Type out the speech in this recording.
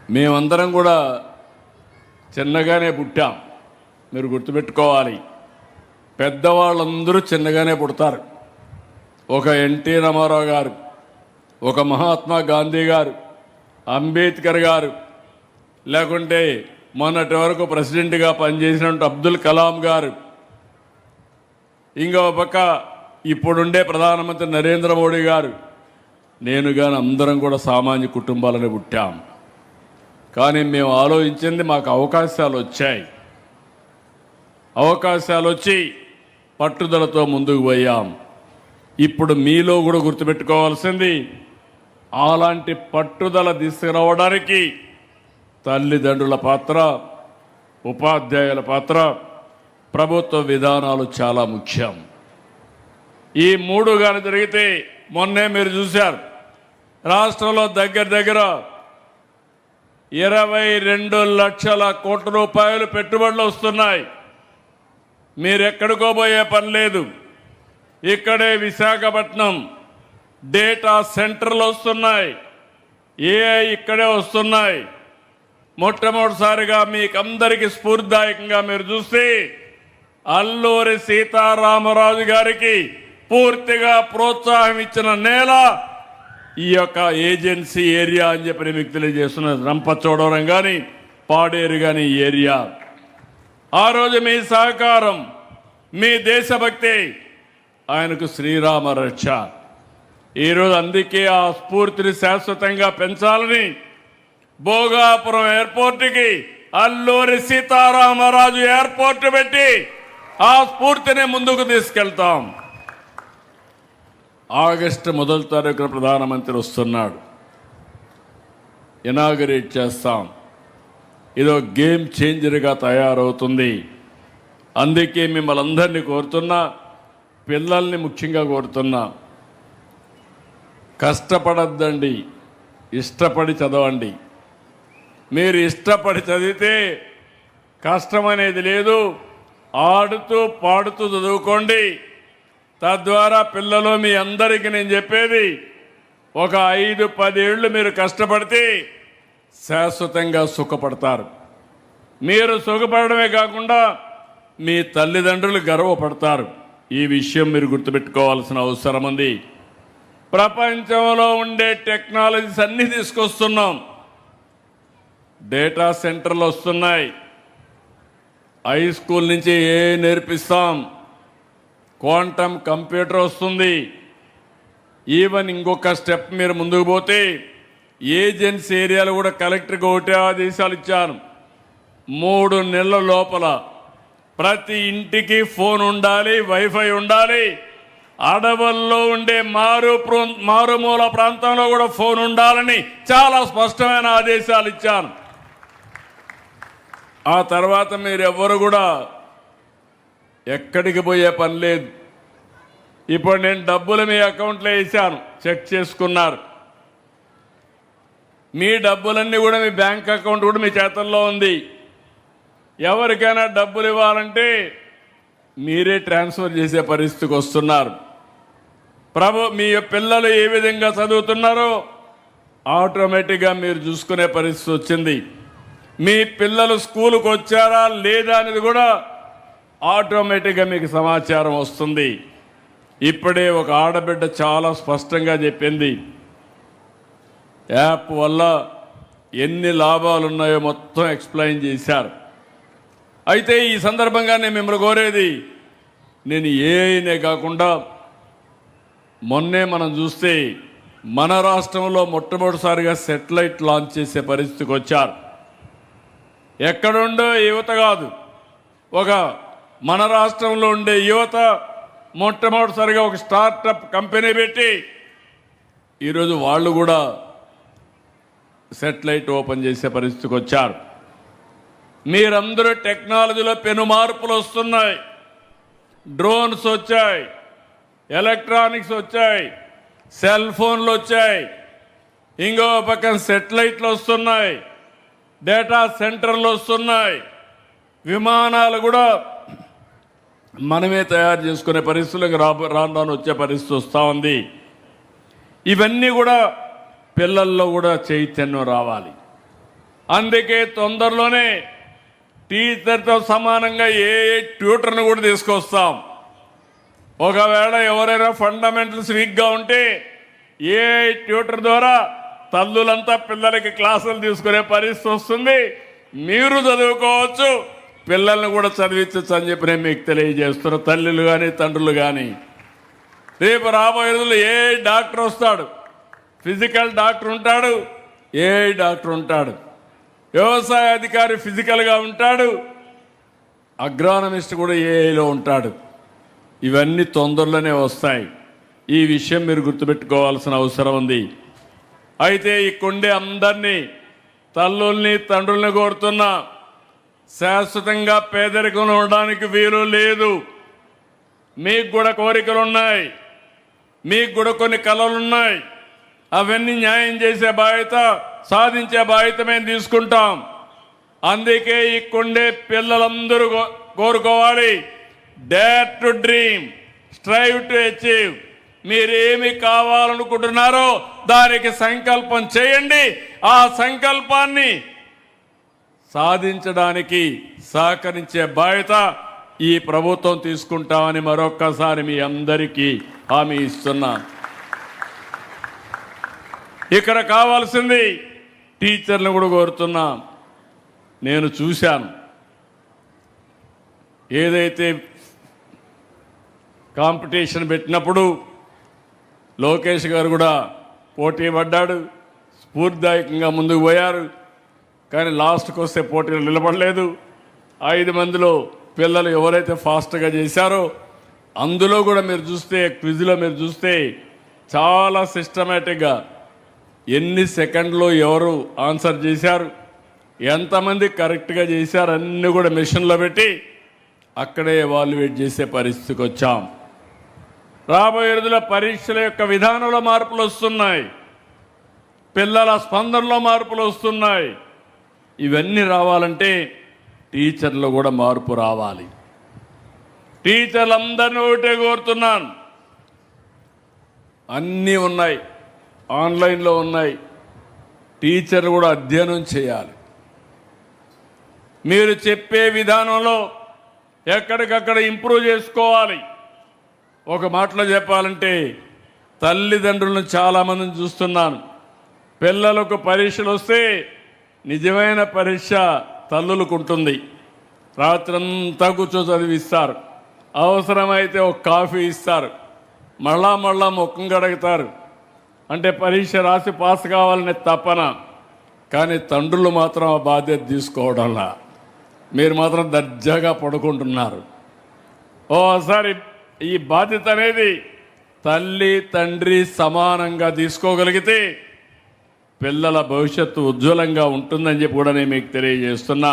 మేమందరం కూడా చిన్నగానే పుట్టాం. మీరు గుర్తుపెట్టుకోవాలి, పెద్దవాళ్ళందరూ చిన్నగానే పుడతారు. ఒక ఎన్టీ రామారావు గారు, ఒక మహాత్మా గాంధీ గారు, అంబేద్కర్ గారు, లేకుంటే మొన్నటి వరకు ప్రెసిడెంట్గా పనిచేసినట్టు అబ్దుల్ కలాం గారు, ఇంకో పక్క ఇప్పుడుండే ప్రధానమంత్రి నరేంద్ర మోడీ గారు, నేను కానీ అందరం కూడా సామాన్య కుటుంబాలని పుట్టాం. కానీ మేము ఆలోచించింది, మాకు అవకాశాలు వచ్చాయి. అవకాశాలు వచ్చి పట్టుదలతో ముందుకు పోయాం. ఇప్పుడు మీలో కూడా గుర్తుపెట్టుకోవాల్సింది, అలాంటి పట్టుదల తీసుకురావడానికి తల్లిదండ్రుల పాత్ర, ఉపాధ్యాయుల పాత్ర, ప్రభుత్వ విధానాలు చాలా ముఖ్యం. ఈ మూడు కానీ జరిగితే, మొన్నే మీరు చూశారు, రాష్ట్రంలో దగ్గర 22 లక్షల కోట్ల రూపాయలు పెట్టుబడులు వస్తున్నాయి. మీరెక్కడికో పోయే పని లేదు. ఇక్కడే విశాఖపట్నం డేటా సెంటర్లు వస్తున్నాయి, ఏఐ ఇక్కడే వస్తున్నాయి. మొట్టమొదటిసారిగా మీకందరికీ స్ఫూర్తిదాయకంగా మీరు చూస్తే, అల్లూరి సీతారామరాజు గారికి పూర్తిగా ప్రోత్సాహం ఇచ్చిన నేల ఈ యొక్క ఏజెన్సీ ఏరియా అని చెప్పి మీకు తెలియజేస్తున్నది. రంపచోడవరం కానీ, పాడేరు కానీ ఏరియా. ఆ రోజు మీ సహకారం, మీ దేశభక్తి ఆయనకు శ్రీరామ రక్ష. ఈరోజు అందుకే ఆ స్ఫూర్తిని శాశ్వతంగా పెంచాలని భోగాపురం ఎయిర్పోర్టుకి అల్లూరి సీతారామరాజు ఎయిర్పోర్టు పెట్టి ఆ స్ఫూర్తిని ముందుకు తీసుకెళ్తాం. ఆగస్టు 1వ తారీఖున ప్రధానమంత్రి వస్తున్నాడు, ఇనాగరేట్ చేస్తాం. ఇదో గేమ్ చేంజర్గా తయారవుతుంది. అందుకే మిమ్మల్ని అందరినీ కోరుతున్నా, పిల్లల్ని ముఖ్యంగా కోరుతున్నా, కష్టపడద్దండి, ఇష్టపడి చదవండి. మీరు ఇష్టపడి చదివితే కష్టం అనేది లేదు. ఆడుతూ పాడుతూ చదువుకోండి. తద్వారా పిల్లలు, మీ అందరికీ నేను చెప్పేది, ఒక 5-10 ఏళ్ళు మీరు కష్టపడితే శాశ్వతంగా సుఖపడతారు. మీరు సుఖపడమే కాకుండా మీ తల్లిదండ్రులు గర్వపడతారు. ఈ విషయం మీరు గుర్తుపెట్టుకోవాల్సిన అవసరం ఉంది. ప్రపంచంలో ఉండే టెక్నాలజీస్ అన్నీ తీసుకొస్తున్నాం. డేటా సెంటర్లు వస్తున్నాయి. హై స్కూల్ నుంచి నేర్పిస్తాం. క్వాంటమ్ కంప్యూటర్ వస్తుంది. ఈవెన్ ఇంకొక స్టెప్ మీరు ముందుకు పోతే, ఏజెన్సీ ఏరియాలో కూడా కలెక్టర్కి ఒకటే ఆదేశాలు ఇచ్చాను. 3 నెలల లోపల ప్రతి ఇంటికి ఫోన్ ఉండాలి, వైఫై ఉండాలి. అడవుల్లో ఉండే మారుమూల ప్రాంతంలో కూడా ఫోన్ ఉండాలని చాలా స్పష్టమైన ఆదేశాలు ఇచ్చాను. ఆ తర్వాత మీరెవ్వరు కూడా ఎక్కడికి పోయే పని లేదు. ఇప్పుడు నేను డబ్బులు మీ అకౌంట్లో వేసాను, చెక్ చేసుకున్నారు. మీ డబ్బులన్నీ కూడా, మీ బ్యాంక్ అకౌంట్ కూడా మీ చేతుల్లో ఉంది. ఎవరికైనా డబ్బులు ఇవ్వాలంటే మీరే ట్రాన్స్ఫర్ చేసే పరిస్థితికి వస్తున్నారు. మీ పిల్లలు ఏ విధంగా చదువుతున్నారో ఆటోమేటిక్గా మీరు చూసుకునే పరిస్థితి వచ్చింది. మీ పిల్లలు స్కూలుకు వచ్చారా లేదా అనేది కూడా ఆటోమేటిక్గా మీకు సమాచారం వస్తుంది. ఇప్పుడే ఒక ఆడబిడ్డ చాలా స్పష్టంగా చెప్పింది, యాప్ వల్ల ఎన్ని లాభాలు ఉన్నాయో మొత్తం ఎక్స్ప్లెయిన్ చేశారు. అయితే ఈ సందర్భంగా నేను మిమ్మల్ని కోరేది, నేను ఏఐనే కాకుండా మొన్నే మనం చూస్తే మన రాష్ట్రంలో మొట్టమొదటిసారిగా సెటిలైట్ లాంచ్ చేసే పరిస్థితికి వచ్చారు. ఎక్కడుండో యువత కాదు, ఒక మన రాష్ట్రంలో ఉండే యువత మొట్టమొదటిసారిగా ఒక స్టార్టప్ కంపెనీ పెట్టి ఈరోజు వాళ్ళు కూడా సెటిలైట్ ఓపెన్ చేసే పరిస్థితికి వచ్చారు. మీరందరూ టెక్నాలజీలో పెను మార్పులు వస్తున్నాయి. డ్రోన్స్ వచ్చాయి, ఎలక్ట్రానిక్స్ వచ్చాయి, సెల్ ఫోన్లు వచ్చాయి, ఇంకో పక్కన సెటిలైట్లు వస్తున్నాయి, డేటా సెంటర్లు వస్తున్నాయి, విమానాలు కూడా మనమే తయారు చేసుకునే పరిస్థితులకు రాను వచ్చే పరిస్థితి వస్తూ ఉంది. ఇవన్నీ కూడా పిల్లల్లో కూడా చైతన్యం రావాలి. అందుకే తొందరలోనే టీచర్తో సమానంగా ఏ ట్యూటర్ను కూడా తీసుకొస్తాం. ఒకవేళ ఎవరైనా ఫండమెంటల్స్ వీక్గా ఉంటే ఏ ట్యూటర్ ద్వారా తల్లులంతా పిల్లలకి క్లాసులు తీసుకునే పరిస్థితి వస్తుంది. మీరు చదువుకోవచ్చు, పిల్లల్ని కూడా చదివించచ్చు అని చెప్పి నేను మీకు తెలియజేస్తున్నా. తల్లులు కానీ తండ్రులు కానీ రేపు రాబోయే రోజుల్లో ఏ డాక్టర్ వస్తాడు, ఫిజికల్ డాక్టర్ ఉంటాడు, ఏ డాక్టర్ ఉంటాడు, వ్యవసాయ అధికారి ఫిజికల్గా ఉంటాడు, అగ్రానమిస్ట్ కూడా ఏఐలో ఉంటాడు. ఇవన్నీ తొందరలోనే వస్తాయి. ఈ విషయం మీరు గుర్తుపెట్టుకోవాల్సిన అవసరం ఉంది. అయితే ఇక్కడే అందరినీ తల్లుల్ని తండ్రుల్ని కోరుతున్నా, శాశ్వతంగా పేదరికంలో ఉండడానికి వీలు లేదు. మీకు కూడా కోరికలు ఉన్నాయి, మీకు కూడా కొన్ని కళలు ఉన్నాయి. అవన్నీ న్యాయం చేసే బాధ్యత, సాధించే బాధ్యత మేము తీసుకుంటాం. అందుకే ఇక్కడే పిల్లలందరూ కోరుకోవాలి, dare to dream, strive to achieve. మీరేమి కావాలనుకుంటున్నారో దానికి సంకల్పం చేయండి. ఆ సంకల్పాన్ని సాధించడానికి సహకరించే బాధ్యత ఈ ప్రభుత్వం తీసుకుంటామని మరొక్కసారి మీ అందరికీ హామీ ఇస్తున్నా. ఇక్కడ కావాల్సింది టీచర్లు కూడా కోరుతున్నా. నేను చూశాను, ఏదైతే కాంపిటీషన్ పెట్టినప్పుడు లోకేష్ గారు కూడా పోటీ పడ్డాడు, స్ఫూర్తిదాయకంగా ముందుకు పోయారు. కానీ లాస్ట్కి వస్తే పోటీలు నిలబడలేదు. 5 మందిలో పిల్లలు ఎవరైతే ఫాస్ట్గా చేశారో అందులో కూడా మీరు చూస్తే, క్విజ్లో మీరు చూస్తే చాలా సిస్టమేటిక్గా ఎన్ని సెకండ్లో ఎవరు ఆన్సర్ చేశారు, ఎంతమంది కరెక్ట్గా చేశారు అన్నీ కూడా మెషిన్లో పెట్టి అక్కడే ఎవాల్యుయేట్ చేసే పరిస్థితికి వచ్చాం. రాబోయే రోజుల పరీక్షల యొక్క విధానంలో మార్పులు వస్తున్నాయి, పిల్లల స్పందనలో మార్పులు వస్తున్నాయి. ఇవన్నీ రావాలంటే టీచర్లు కూడా మార్పు రావాలి. టీచర్లందరినీ ఒకటే కోరుతున్నాను, అన్నీ ఉన్నాయి, ఆన్లైన్లో ఉన్నాయి, టీచర్ కూడా అధ్యయనం చేయాలి. మీరు చెప్పే విధానంలో ఎక్కడికక్కడ ఇంప్రూవ్ చేసుకోవాలి. ఒక మాటలో చెప్పాలంటే తల్లిదండ్రులను చాలామందిని చూస్తున్నాను, పిల్లలకు పరీక్షలు వస్తే నిజమైన పరీక్ష తల్లులకు ఉంటుంది. రాత్రంతా కూర్చో చదివిస్తారు, అవసరమైతే ఒక కాఫీ ఇస్తారు, మళ్ళా ముఖం కడుగుతారు. అంటే పరీక్ష రాసి పాస్ కావాలనే తపన. కానీ తండ్రులు మాత్రం ఆ బాధ్యత తీసుకోవడంలా మీరు మాత్రం దర్జాగా పడుకుంటున్నారు. ఓసారి ఈ బాధ్యత అనేది తల్లి తండ్రి సమానంగా తీసుకోగలిగితే పిల్లల భవిష్యత్తు ఉజ్వలంగా ఉంటుందని చెప్పి కూడా నేను మీకు తెలియజేస్తున్నా.